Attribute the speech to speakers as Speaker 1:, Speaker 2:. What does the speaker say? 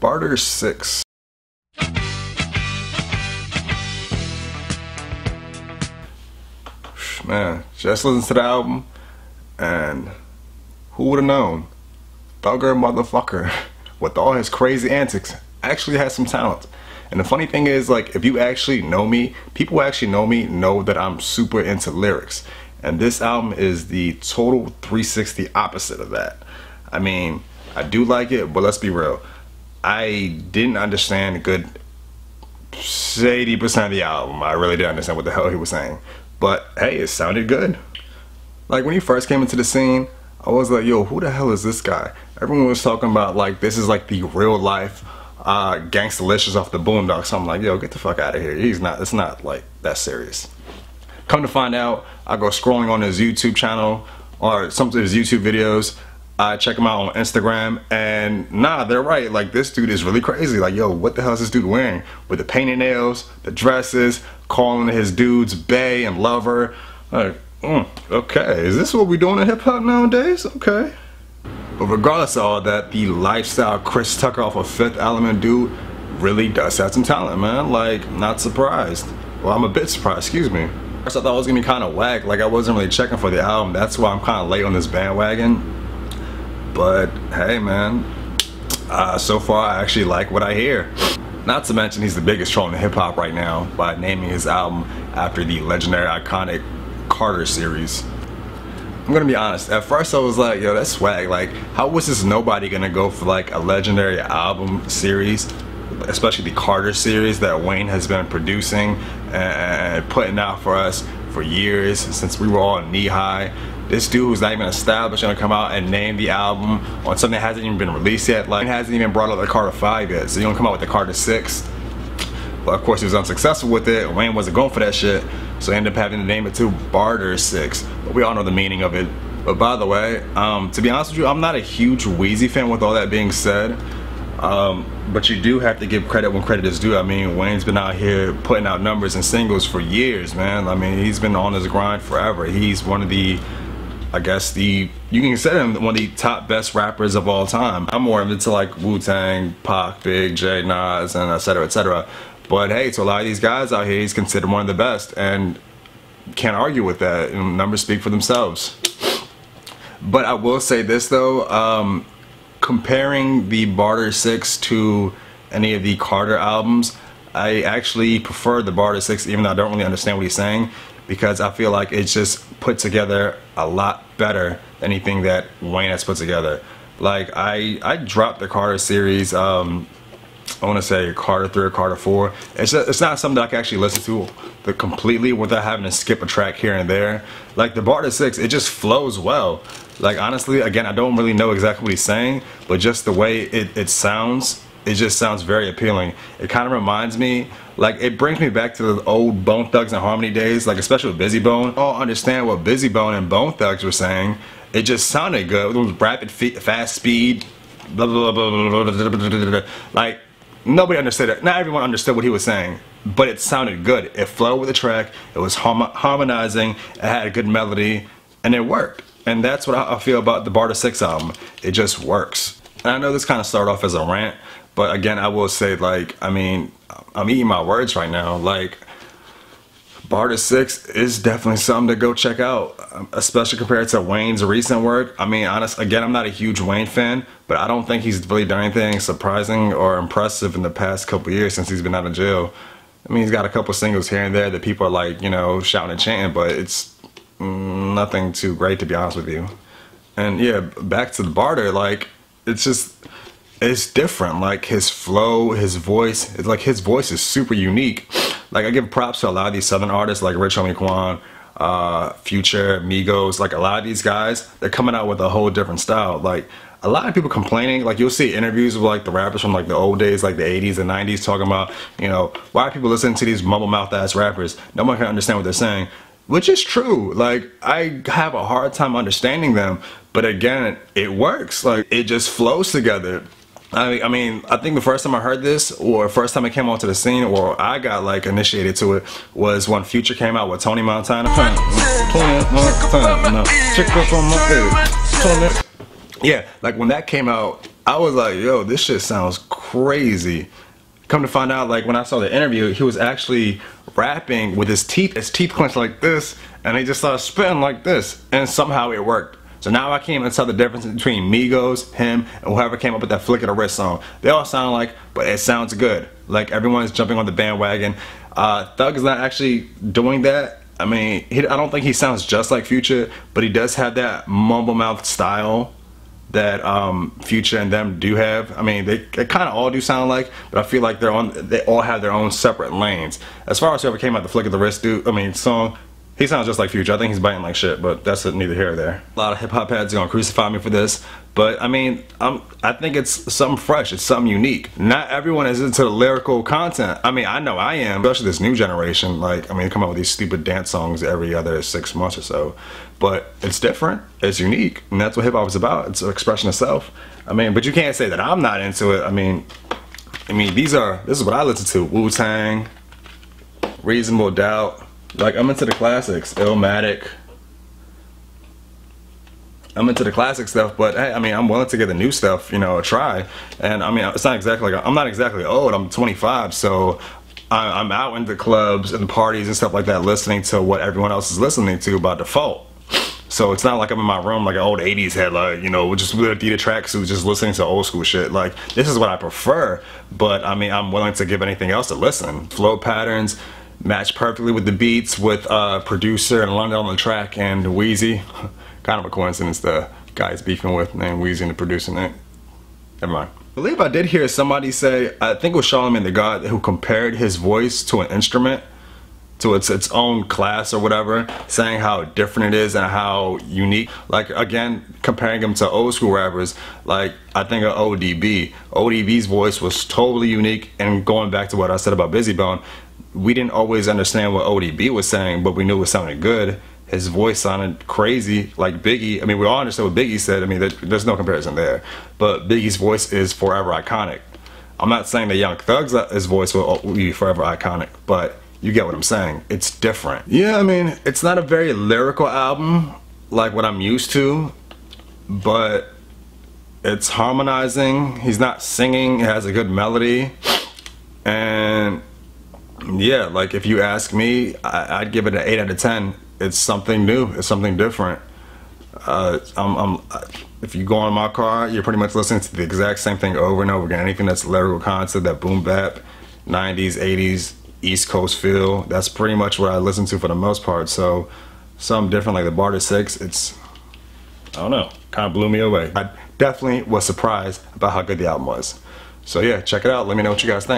Speaker 1: Barter 6. Man, just listen to the album, and who would have known? Thugger motherfucker, with all his crazy antics, actually has some talent. And the funny thing is, like, if you actually know me, people who actually know me know that I'm super into lyrics. And this album is the total 360 opposite of that. I mean, I do like it, but let's be real. I didn't understand a good 80% of the album. I really didn't understand what the hell he was saying. But hey, it sounded good. Like when he first came into the scene, I was like, yo, who the hell is this guy? Everyone was talking about like, this is like the real life Gangstalicious off the Boondocks. I'm like, yo, get the fuck out of here. It's not like that serious. Come to find out, I go scrolling on his YouTube channel or some of his YouTube videos. I check him out on Instagram, and nah, they're right. Like, this dude is really crazy. Like, yo, what the hell is this dude wearing? With the painted nails, the dresses, calling his dudes bae and lover. Like, okay, is this what we doing in hip hop nowadays? Okay. But regardless of all that, the lifestyle Chris Tucker off of Fifth Element dude really does have some talent, man. Like, not surprised. Well, I'm a bit surprised, excuse me. First I thought it was gonna be kind of whack. Like, I wasn't really checking for the album. That's why I'm kind of late on this bandwagon. But hey, man, so far I actually like what I hear. Not to mention he's the biggest troll in hip hop right now by naming his album after the legendary iconic Carter series. I'm gonna be honest, at first I was like, yo, that's swag. Like, how was this nobody gonna go for like a legendary album series, especially the Carter series that Wayne has been producing and putting out for us for years, since we were all knee high. This dude who's not even established gonna come out and name the album on something that hasn't even been released yet. Like, hasn't even brought out the Carter 5 yet, so you gonna come out with the Carter 6. But of course he was unsuccessful with it. Wayne wasn't going for that shit, so he ended up having to name it to Barter 6. But we all know the meaning of it. But by the way, to be honest with you, I'm not a huge Weezy fan. With all that being said, but you do have to give credit when credit is due. I mean, Wayne's been out here putting out numbers and singles for years, man. I mean, he's been on his grind forever. He's one of the, I guess, you can consider him one of the top best rappers of all time. I'm more into like Wu-Tang, Pac, Big, J, Nas, and etc, etc. But hey, to a lot of these guys out here, he's considered one of the best, and can't argue with that. Numbers speak for themselves. But I will say this though, comparing the Barter 6 to any of the Carter albums, I actually prefer the Barter 6, even though I don't really understand what he's saying, because I feel like it's just put together a lot better than anything that Wayne has put together. Like, I dropped the Carter series, I want to say Carter 3 or Carter 4. It's not something that I can actually listen to completely without having to skip a track here and there. Like the Barter 6, it just flows well. Like, honestly, again, I don't really know exactly what he's saying, but just the way it sounds, it just sounds very appealing. It kind of reminds me, like, it brings me back to the old Bone Thugs and Harmony days, like especially with Busy Bone. I don't understand what Busy Bone and Bone Thugs were saying. It just sounded good. It was rapid, fast speed, blah, blah, blah, blah, blah, blah, blah, blah. Like, nobody understood it. Not everyone understood what he was saying, but it sounded good. It flowed with the track. It was harmonizing. It had a good melody, and it worked. And that's what I feel about the Barter 6 album. It just works. And I know this kind of started off as a rant, but again, I will say, like, I mean, I'm eating my words right now. Like, Barter 6 is definitely something to go check out, especially compared to Wayne's recent work. I mean, honestly, again, I'm not a huge Wayne fan, but I don't think he's really done anything surprising or impressive in the past couple years since he's been out of jail. I mean, he's got a couple singles here and there that people are like, you know, shouting and chanting, but it's nothing too great, to be honest with you. And yeah, back to the Barter, like, it's just, it's different. Like, his flow, his voice, it's like his voice is super unique. Like, I give props to a lot of these southern artists like Rich Homie Quan, Future, Migos. Like, a lot of these guys, they're coming out with a whole different style. Like, a lot of people complaining, like, you'll see interviews with like the rappers from like the old days, like the 80s and 90s, talking about, you know, why are people listening to these mumble mouth ass rappers? No one can understand what they're saying. Which is true. Like, I have a hard time understanding them, but again, it works. Like, it just flows together. I mean, I think the first time I heard this, or first time it came onto the scene, or I got like initiated to it, was when Future came out with Tony Montana. Yeah, like when that came out, I was like, yo, this shit sounds crazy. Come to find out, like when I saw the interview, he was actually rapping with his teeth clenched like this, and he just started spitting like this, and somehow it worked. So now I can't even tell the difference between Migos, him, and whoever came up with that Flick of the Wrist song. They all sound alike, but it sounds good. Like everyone's jumping on the bandwagon. Thug is not actually doing that. I mean, I don't think he sounds just like Future, but he does have that mumble mouth style that Future and them do have. I mean, they kind of all do sound like, but I feel like they all have their own separate lanes. As far as whoever came out the Flick of the Wrist song, he sounds just like Future. I think he's biting like shit, but that's neither here nor there. A lot of hip hop heads are gonna crucify me for this, but I mean, I think it's something fresh. It's something unique. Not everyone is into the lyrical content. I mean, I know I am, especially this new generation. Like, I mean, they come out with these stupid dance songs every other 6 months or so, but it's different. It's unique, and that's what hip hop is about. It's an expression of self. I mean, but you can't say that I'm not into it. I mean, this is what I listen to: Wu-Tang, Reasonable Doubt. Like, I'm into the classics, Illmatic. I'm into the classic stuff, but hey, I mean, I'm willing to get the new stuff, you know, a try. And I mean, it's not exactly like, I'm not exactly old, I'm 25, so I'm out in the clubs and parties and stuff like that listening to what everyone else is listening to by default. So it's not like I'm in my room like an old 80s head, like, you know, just with Adidas tracksuits, just listening to old school shit. Like, this is what I prefer, but I mean, I'm willing to give anything else a listen. Flow patterns match perfectly with the beats, with producer and London on the track, and Weezy. Kind of a coincidence, the guy's beefing with named Weezy and the producer name. Never mind. I believe I did hear somebody say, I think it was Charlamagne the God, who compared his voice to an instrument, to its own class or whatever, saying how different it is and how unique. Like, again, comparing him to old school rappers, like I think of ODB. ODB's voice was totally unique, and going back to what I said about Bizzy Bone, we didn't always understand what ODB was saying, but we knew it sounded good. His voice sounded crazy, like Biggie. I mean, we all understood what Biggie said. I mean, there's no comparison there. But Biggie's voice is forever iconic. I'm not saying that Young Thug's voice will be forever iconic, but you get what I'm saying. It's different. Yeah, I mean, it's not a very lyrical album like what I'm used to, but it's harmonizing. He's not singing. It has a good melody. And yeah, like if you ask me, I'd give it an 8 out of 10. It's something new. It's something different. If you go on my car, you're pretty much listening to the exact same thing over and over again. Anything that's lyrical content, that boom bap, 90s, 80s, East Coast feel, that's pretty much what I listen to for the most part. So something different like the Barter 6, it's, I don't know, kind of blew me away. I definitely was surprised about how good the album was. So yeah, check it out. Let me know what you guys think.